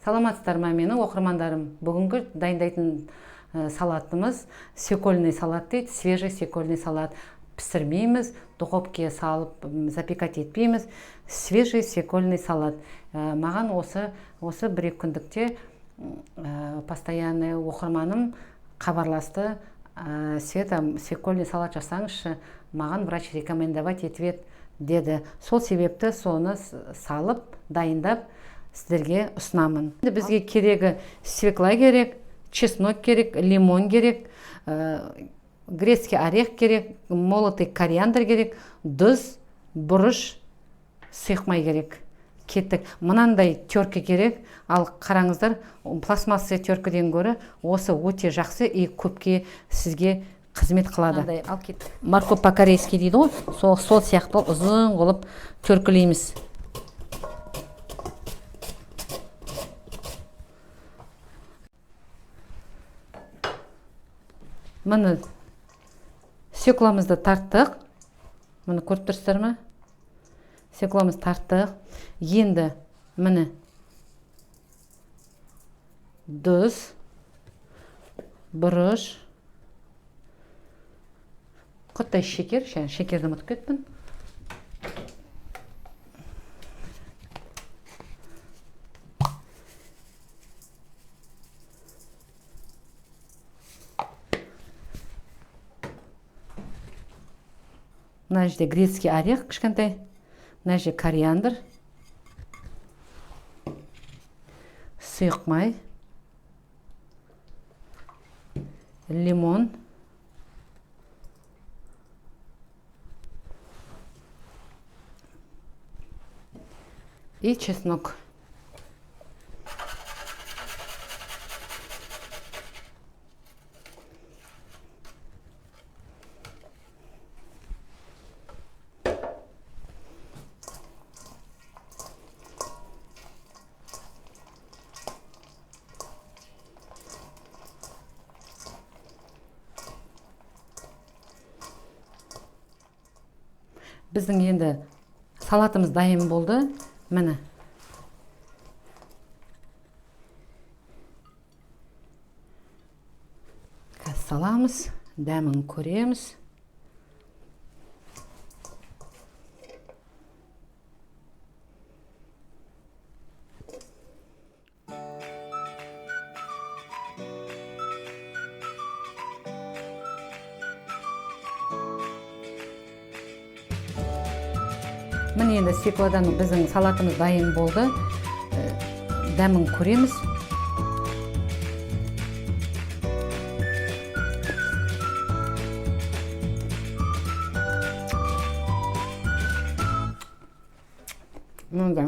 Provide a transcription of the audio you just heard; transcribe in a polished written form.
Саламатсыздар ма менің оқырмандарым? Бүгінгі дайындайтын салатымыз свекольный салат дейді. Свежий свекольный салат. Пісірмейміз, духовкаға салып запекать етпейміз. Свежий свекольный салат. Маған осы бір-екі күндікте постоянный оқырманым хабарласты. Света, свекольный салат жасаңызшы, маған врач рекомендовать етіп деді. Сол себепті соны салып, дайындап сіздерге ұсынамын. Бізге керегі свекла керек, чеснок керек, лимон керек, грецкий орех керек, молотый кориандр керек, тұз, бұрыш, сұйық май керек. Кеттік. Мынандай терка керек, ал қараңыздар, пластмассы теркіден гөрі осы өте жақсы и көпке сізге қызмет қылады. Морковь по-корейски дейді ғой, сол сияқты ұзын қылып теркілейміз. Мұны свекламызды тарттық. Мұны көріп тұрсыздар ма? Свекламыз тарттық. Енді мұны тұз, бұрыш, құттай шекер, шекерді ұмытып кеттім. Мына жерде грецкий орех кішкентай, мына жерде кориандр, сұйық май, лимон, и чеснок. Біздің енді салатымыз дайын болды. Міне. Саламыз, дәмін көреміз. Міне енді свекладан біздің салатымыз дайын болды. Дәмін көреміз. Мында.